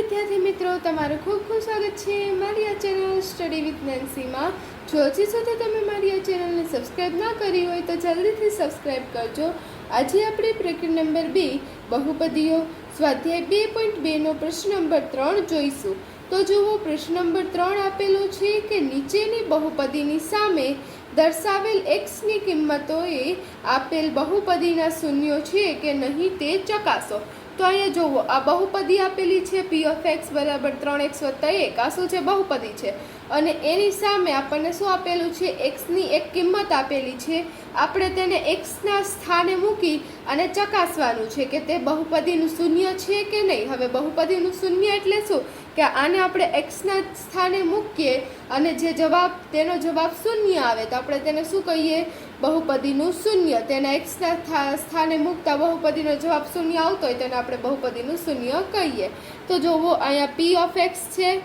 विद्यार्थी मित्रों तमारू खूब खूब स्वागत है मारी आ चेनल स्टडी विथ नेन्सी में। जो हजी सुधी तमे मारी आ चेनल ने सब्सक्राइब ना करी होय तो जल्दी थी सब्सक्राइब करजो। आज आपणे प्रकरण नंबर 2 बहुपदीओ स्वाध्याय 2.2 नो प्रश्न नंबर 3 जोईशुं। तो जुओ प्रश्न नंबर 3 आपेलो छे के नीचेनी बहुपदीनी सामे दर्शावेल एक्स नी किंमतोए आपेल बहुपदीना शून्यो छे के नहीं ते चकासो। तो अहींया जुओ आ बहुपदी आपेली छे पी ऑफ एक्स बराबर 3x + 1 आ शुं छे बहुपदी छे अने एनी सामे आपणे शुं आपेलुं छे एक्स नी एक किंमत आपेली छे। आपणे तेने एक्स ना स्थाने मूकी अने चकासवानुं छे के ते बहुपदीनुं शून्य छे के नहीं। हवे बहुपदीनुं शून्य एटले शुं के आने आपणे एक्स ना स्थाने मूकीए अने जे जवाब तेनो जवाब शून्य आवे तो आपणे तेने शुं कहीए बहुपदीनुं शून्य। तेना एक्स ना स्थाने मूकता बहुपदीनो जवाब शून्य आवतो होय तेने आपणे बहुपदीनुं शून्य कहीए। तो जोवो अहींया पी ऑफ एक्स छे,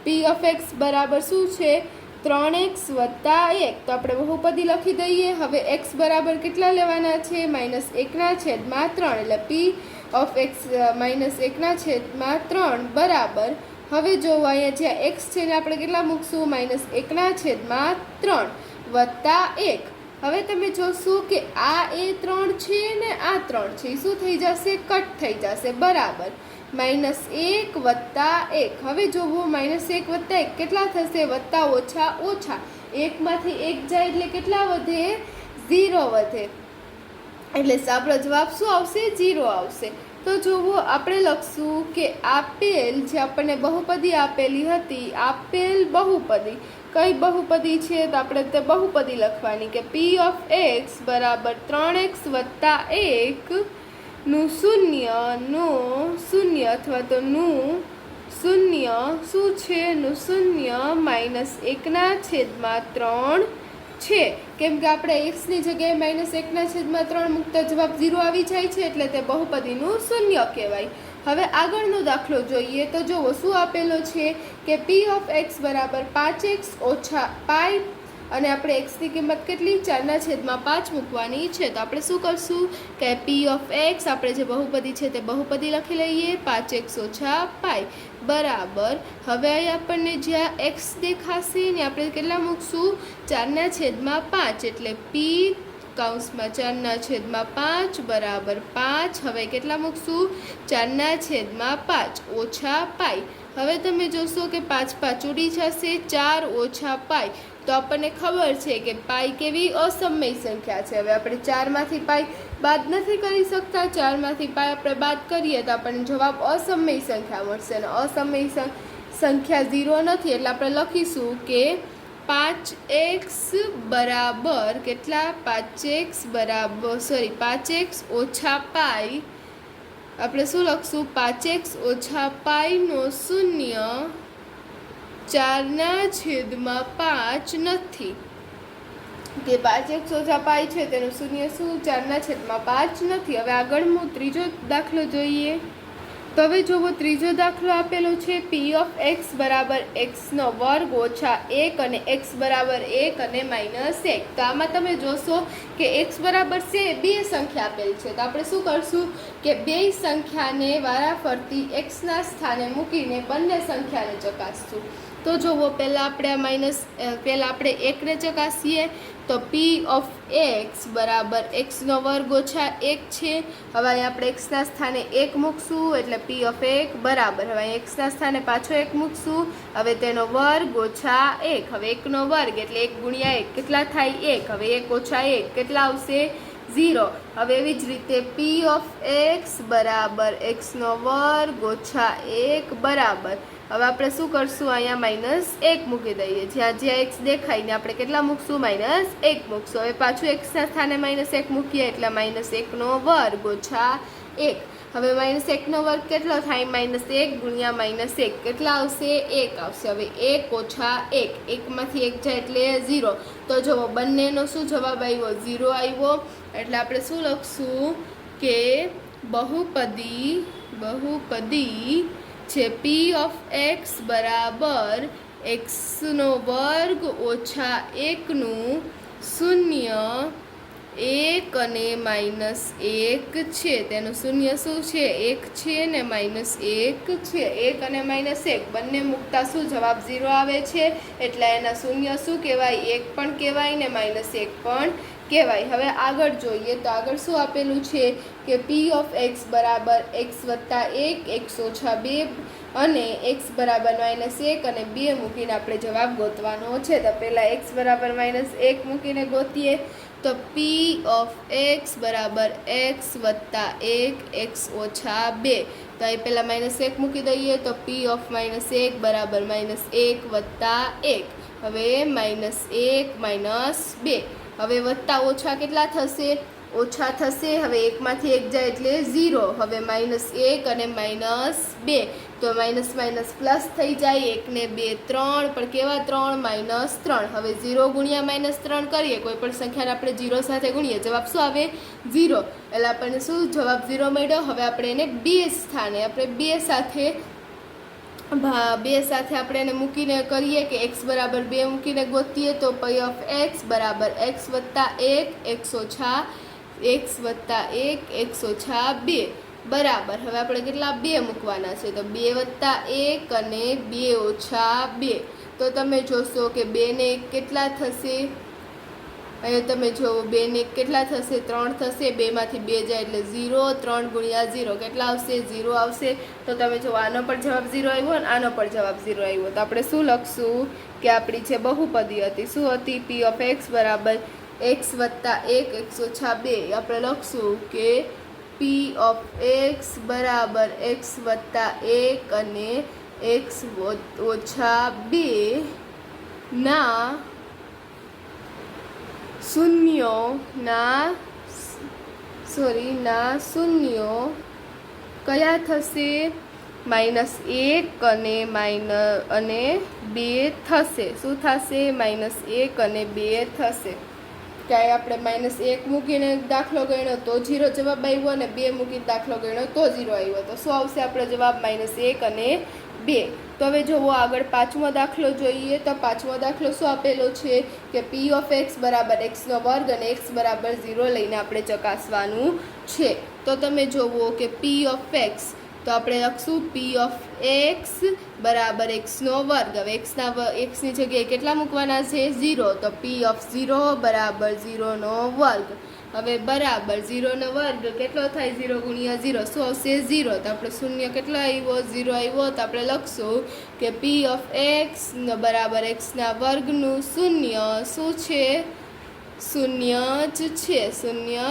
पी ऑफ एक्स बराबर शुं छे 3x + 1 तो आपणे बहुपदी लखी दईए। हवे एक्स बराबर केटला लेवाना छे -1/3 એટલે पी ऑफ एक्स -1/3 बराबर। हवे जो अहींया जे एक्स छे ने आपणे केटला मूकशुं -1/3 + 1। हवे तमे जोशो के आ ए 3 छे ने आ 3 छे शुं थई जशे कट थई जशे बराबर -1 + 1। हवे जोवो -1 + 1 केटला थशे वत्ता ओछा ओछा 1 मांथी 1 जाय એટલે કેટલા વધે 0 વધે એટલે આપણો જવાબ શું આવશે 0 આવશે। तो જોવો આપણે લખશું કે આપેલ જે આપણને બહુપદી આપેલી હતી આપેલ બહુપદી કઈ બહુપદી છે તો આપણે તે બહુપદી લખવાની કે p of x બરાબર 3x + 1 નું શૂન્ય અથવા તો નું શૂન્ય શું છે નું શૂન્ય -1/3 છે। કેમ કે આપણે x ની જગ્યાએ -1/3 મૂકતા જવાબ 0 આવી જાય છે એટલે તે બહુપદીનું શૂન્ય કહેવાય। હવે આગળનો દાખલો જોઈએ તો જુઓ શું આપેલો છે કે p of x બરાબર 5x - π અને આપણે x ની કિંમત કેટલી 4/5 મૂકવાની છે। તો આપણે શું કરશું કે p of x આપણે જે બહુપદી છે તે બહુપદી લખી લઈએ 5x - π બરાબર। હવે અહીં આપણને જ્યાં x દેખાશે ને આપણે કેટલા મૂકશું 4/5 એટલે p કૌંસમાં 4/5 બરાબર 5। હવે કેટલા મૂકશું 4/5 ઓછા π। હવે તમે જોશો કે 5 5 ઉડી જશે 4 ઓછા π તો આપણને ખબર છે કે પાઈ કેવી અસમય સંખ્યા છે। હવે આપણે 4 માંથી પાઈ બાદ નથી કરી શકતા 4 માંથી પાઈ આપણે બાદ કરીએ તો આપણને જવાબ અસમય સંખ્યા મળશે અને અસમય સંખ્યા 0 નથી એટલે આપણે લખીશું કે 5x બરાબર કેટલા 5x બરાબર 5x ઓછા પાઈ આપણે શું લખશું 5x ઓછા પાઈ નો શૂન્ય 4/5 નથી કે 5x ઓછા પાઈ છે તેનું શૂન્ય શું 4/5 નથી। હવે આગળનો ત્રીજો દાખલો જોઈએ તો હવે જુઓ ત્રીજો દાખલો આપેલો છે p of x બરાબર x² - 1 અને x બરાબર 1 અને -1। તો આમાં તમે જોશો કે x બરાબર છે બે સંખ્યા આપેલ છે તો આપણે શું કરશું કે બે સંખ્યાને વારાફરતી x ના સ્થાને મૂકીને બંને સંખ્યાને ચકાસશું। તો જુઓ પહેલાં આપણે પહેલાં આપણે 1 ને ચકાસીએ તો p of x બરાબર x² - 1 છે। હવે અહીં આપણે x ના સ્થાને 1 મૂકશું એટલે p of x બરાબર હવે અહીં x ના સ્થાને પાછો 1 મૂકશું હવે તેનો વર્ગ ઓછા 1 હવે 1 નો વર્ગ એટલે 1 × 1 કેટલા થાય 1 હવે 1 ઓછા 1 કેટલા આવશે 0। હવે એવી જ રીતે p of x બરાબર x² - 1 બરાબર હવે આપણે શું કરશું અહીંયા -1 મૂકી દઈએ જ્યાં જ્યાં x દેખાય ને આપણે કેટલા મૂકશું -1 મૂકશું। હવે પાછું x ના સ્થાને -1 મૂકીએ એટલે -1 નો વર્ગ ઓછા 1 હવે -1 નો વર્ગ કેટલો થાય -1 × -1 કેટલા આવશે 1 આવશે। હવે 1 ઓછા 1 1 માંથી 1 જાય એટલે 0 તો જુઓ બંનેનો શું જવાબ આવ્યો 0 આવ્યો એટલે આપણે શું લખશું કે બહુપદી છે p of x બરાબર x² - 1 નું શૂન્ય 1 અને -1 છે, તેનું શૂન્ય શું છે? 1 છે ને -1 છે. 1 અને -1 બંને મૂકતા શું જવાબ 0 આવે છે, એટલે એના શૂન્ય શું કહેવાય? 1 પણ કહેવાય ને -1 પણ કહેવાય. હવે આગળ જોઈએ તો આગળ શું આપેલું છે કે p ઓફ x બરાબર x વત્તા 1 x ઓછા 2 અને x બરાબર -1 અને 2 મૂકીને આપણે જવાબ ગોતવાનો છે. તો પહેલાં x બરાબર -1 મૂકીને ગોતીએ તો p ઓફ x બરાબર x વત્તા 1 x ઓછા 2. તો અહીં પહેલાં -1 મૂકી દઈએ તો p ઓફ -1 બરાબર -1 વત્તા 1. હવે -1 -2. હવે વત્તા ઓછા કેટલા થશે? ઓછા થશે. હવે 1 માંથી 1 જાય એટલે 0. હવે -1 અને -2 તો માઇનસ પ્લસ થઈ જાય. 1 ને 2 3, પણ કેવા 3? -3. હવે 0 ગુણ્યા -3 કરીએ, કોઈ પણ સંખ્યાને આપણે 0 સાથે ગુણીએ, જવાબ શું આવે? 0. એટલે આપણને શું જવાબ 0 મળ્યો. હવે આપણે એને 2 સ્થાને આપણે 2 સાથે આપણે એને મૂકીને કરીએ કે x બરાબર 2 મૂકીને ગોતીએ તો p ઓફ x બરાબર x વત્તા 1 x ઓછા 2 બરાબર. હવે આપણે કેટલા? 2 મૂકવાના છે. તો 2 વત્તા 1 અને 2 ઓછા 2. તો તમે જોશો કે 2 ને 1 કેટલા થશે? અહીંયા તમે જુઓ 2 ને 1 કેટલા થશે? 3 થશે. 2 માંથી 2 જાય એટલે 0. 3 ગુણ્યા 0 કેટલા આવશે? 0 આવશે. તો તમે જુઓ આનો પણ જવાબ 0 આવ્યો અને આનો પણ જવાબ 0 આવ્યો. તો આપણે શું લખશું કે આપણી જે બહુપદી હતી શું હતી? p ઓફ x બરાબર x વત્તા 1 x ઓછા 2. આપણે લખશું કે p ઓફ x બરાબર x વત્તા 1 અને x ઓછા 2 ના શૂન્યો કયા થશે? -1 અને 2 થશે. શું થશે? -1 અને 2 થશે. ક્યાંય આપણે -1 મૂકીને દાખલો ગણ્યો તો 0 જવાબ આવ્યો અને 2 મૂકીને દાખલો ગણ્યો તો 0 આવ્યો. તો શું આવશે આપણો જવાબ? -1 અને 2. તો હવે જોવો આગળ પાંચમો દાખલો જોઈએ. તો પાંચમો દાખલો શું આપેલો છે કે p ઓફ x બરાબર x² અને x બરાબર 0 લઈને આપણે ચકાસવાનું છે. તો તમે જોવો કે p ઓફ x તો આપણે લખશું p ઓફ x બરાબર x² હવે x ની જગ્યાએ કેટલા મૂકવાના છે? 0. તો p ઓફ 0 બરાબર 0². હવે બરાબર 0² કેટલો થાય? 0 ગુણ્યા 0 શું આવશે? 0. તો આપણે શૂન્ય કેટલો આવ્યો? 0 આવ્યો. તો આપણે લખશું કે p ઓફ x બરાબર x² નું શૂન્ય શું છે? શૂન્ય જ છે. શૂન્ય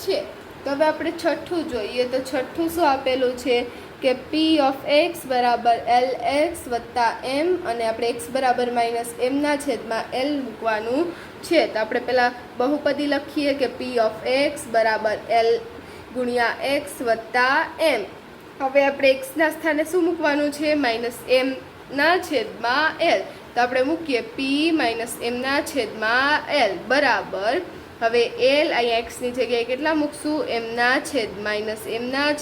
છે. તો હવે આપણે છઠ્ઠું જોઈએ. તો છઠ્ઠું શું આપેલું છે કે p ઓફ x બરાબર lx વત્તા m અને આપણે x બરાબર -m ના છેદમાં l મૂકવાનું છે. તો આપણે પહેલાં બહુપદી લખીએ કે p ઓફ x બરાબર l ગુણ્યા x વત્તા m. હવે આપણે x ના સ્થાને શું મૂકવાનું છે? -m ના છેદમાં l. તો આપણે મૂકીએ p -m ના છેદમાં l બરાબર. હવે l અહીંયા x ની જગ્યાએ કેટલા મૂકશું? m ના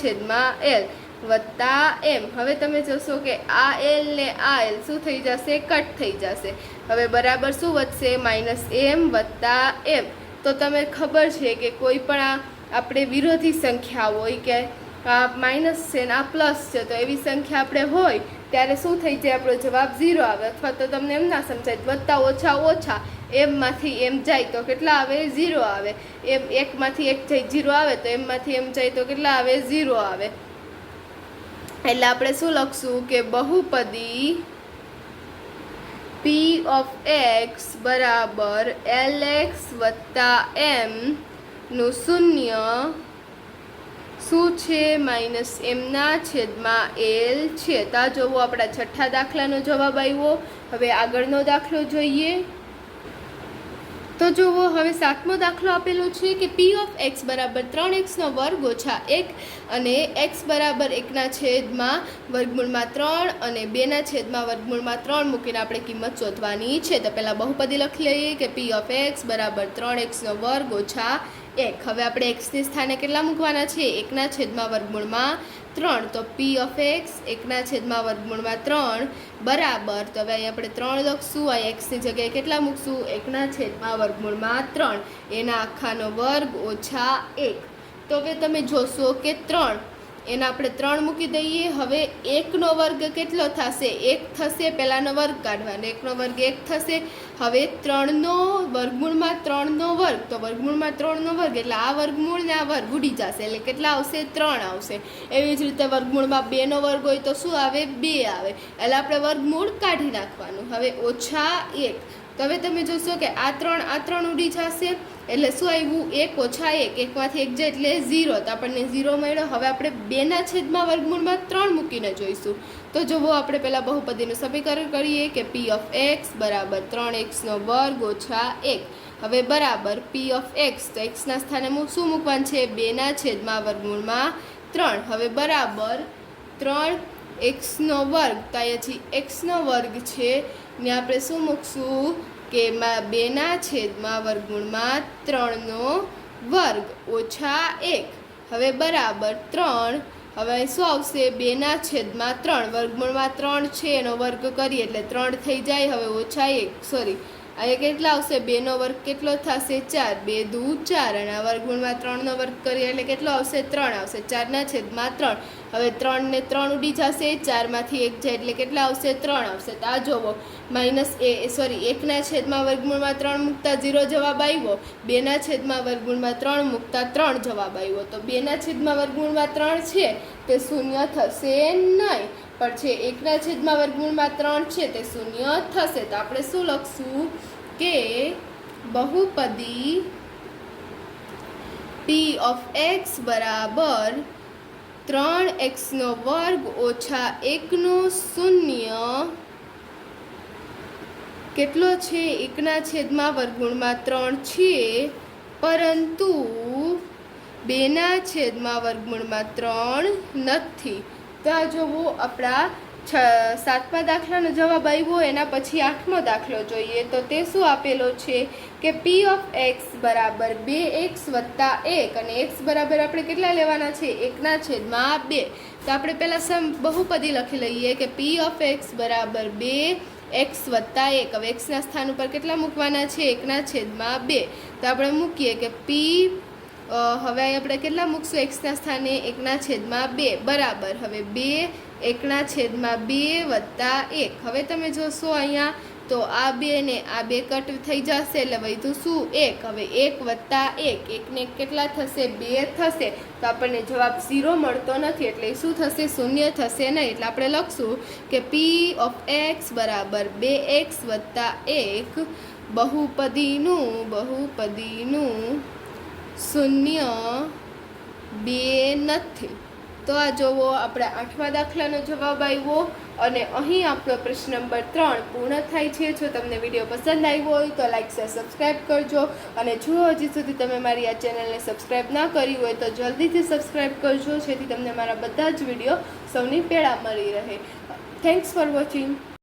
છેદમાં l વત્તા m. હવે તમે જોશો કે આ l ને આ l શું થઈ જશે? કટ થઈ જશે. હવે બરાબર શું વધશે? -m વત્તા m. તો તમે ખબર છે કે કોઈ પણ આપણે વિરોધી સંખ્યા હોય કે આ માઇનસ છે ને આ પ્લસ છે, તો એવી સંખ્યા આપણે હોય ત્યારે શું થઈ જાય? આપણો જવાબ 0 આવે. અથવા તો તમને એમ ના સમજાય વત્તા ઓછા m માંથી m જાય તો કેટલા આવે? 0 આવે. m 1 માંથી 1 જાય 0 આવે તો m માંથી m જાય તો કેટલા આવે? 0 આવે. એટલે આપણે શું લખશું કે બહુપદી p ઓફ x બરાબર lx વત્તા m નું શૂન્ય શું છે? -m ના છેદમાં l છે. તો આ જોવો આપણા છઠ્ઠા દાખલાનો જવાબ આવ્યો. હવે આગળનો દાખલો જોઈએ. તો જુઓ હવે સાતમો દાખલો આપેલો છે કે p ઓફ x બરાબર 3x² ઓછા 1 અને x બરાબર 1 છેદમાં વર્ગમૂળમાં 3 અને 2 છેદમાં વર્ગમૂળમાં 3 મૂકીને આપણે કિંમત શોધવાની છે. તો પહેલાં બહુપદી લખી લઈએ કે p ઓફ x બરાબર 3x² ઓછા 1. હવે આપણે x ની સ્થાને કેટલા મૂકવાના છે? 1 છેદમાં વર્ગમૂળમાં 3 તો p ઓફ x 1/3 બરાબર, તો હવે અહીં આપણે 3 લખશું, અહીં x ની જગ્યાએ કેટલા મૂકશું 1/3 એના આખાનો વર્ગ ઓછા 1. તો હવે તમે જોશો કે 3 એના આપણે 3 મૂકી દઈએ. હવે 1નો વર્ગ કેટલો થશે 1 થશે, પહેલાનો વર્ગ કાઢવાનો, 1નો વર્ગ 1 થશે. હવે 3નો વર્ગમૂળમાં 3નો વર્ગ, તો વર્ગમૂળમાં 3નો વર્ગ એટલે આ વર્ગમૂળ ને આ વર્ગ ઉડી જશે એટલે કેટલા આવશે 3 આવશે. એવી જ રીતે વર્ગમૂળમાં 2નો વર્ગ હોય તો શું આવે 2 આવે, એટલે આપણે વર્ગમૂળ કાઢી નાખવાનું. હવે ઓછા 1, તો હવે તમે જોશો કે આ 3 ઉડી જશે એટલે શું આવ્યું 1 ઓછા 1, 1 માંથી 1 જાય એટલે 0, તો આપણને 0 મળ્યો. હવે આપણે 2/3 વર્ગમૂળમાં 3 મૂકીને જોઈશું. તો જુઓ આપણે પહેલાં બહુપદીનું સમીકરણ કરીએ કે p ઓફ x બરાબર 3x² ઓછા 1. હવે બરાબર p ઓફ x, તો xના સ્થાને શું મૂકવાનું છે 2/3 હવે બરાબર 3x², તો અહીંયાથી x² છે ને આપણે શું મૂકશું કે 2/3 ઓછા 1. હવે બરાબર 3, હવે શું આવશે 2/3 વર્ગમૂળમાં 3 છે એનો વર્ગ કરીએ એટલે 3 થઈ જાય. હવે ઓછા 1, સોરી અહીંયા કેટલા આવશે 2નો વર્ગ કેટલો થશે 4, 2 દુ 4, અને આ વર્ગમૂળમાં 3નો વર્ગ કરીએ એટલે કેટલો આવશે 3 આવશે, 4/3. હવે 3 ને 3 ઉડી જશે, 4માંથી 1 જાય એટલે કેટલા આવશે 3 આવશે. તો આ જોવો -1/3 મૂકતા 0 જવાબ આવ્યો, 2/3 મૂકતા 3 જવાબ આવ્યો. તો 2/3 છે તે શૂન્ય થશે નહીં, પણ છે 1/3 છે તે શૂન્ય થશે. તો આપણે શું લખશું કે બહુપદી p ઓફ x બરાબર 3x² ઓછા 1નો શૂન્ય કેટલો છે 1/3 છે, પરંતુ 2/3 નથી. તો આ જોવો આપણા 7મા દાખલાનો જવાબ આવ્યો, એના પછી 8મો દાખલો જોઈએ. તો તે શું આપેલો છે કે p ઓફ x બરાબર 2x વત્તા 1, અને x બરાબર આપણે કેટલા લેવાના છે 1/2. તો આપણે પહેલાં બહુપદી લખી લઈએ કે p ઓફ x બરાબર 2x વત્તા 1. હવે xના સ્થાન ઉપર કેટલા મૂકવાના છે 1/2. તો આપણે મૂકીએ કે p, હવે આપણે કેટલા મૂકશું xના સ્થાને 1/2 બરાબર. હવે 2 1/2 વત્તા 1. હવે તમે જોશો અહીંયા તો આ 2 ને આ 2 કટ થઈ જશે એટલે વધ્યું શું 1. હવે 1 વત્તા 1, 1 ને કેટલા થશે 2 થશે. તો આપણને જવાબ 0 મળતો નથી એટલે શું થશે શૂન્ય થશે નહીં. એટલે આપણે લખશું કે p ઓફ x બરાબર 2x વત્તા 1 બહુપદીનું શૂન્ય 2 નથી. તો આ જોવો આપણે 8મા દાખલાનો જવાબ આવ્યો, અને અહીં આપણો પ્રશ્ન નંબર 3 પૂર્ણ થાય છે. જો તમને વિડીયો પસંદ આવ્યો હોય તો લાઈક શેર સબસ્ક્રાઈબ કરજો, અને જો હજી સુધી તમે મારી આ ચેનલને સબસ્ક્રાઈબ ના કરી હોય તો જલ્દીથી સબસ્ક્રાઈબ કરજો, જેથી તમને મારા બધા જ વિડીયો સૌની પહેલાં મળી રહે. Thanks for watching.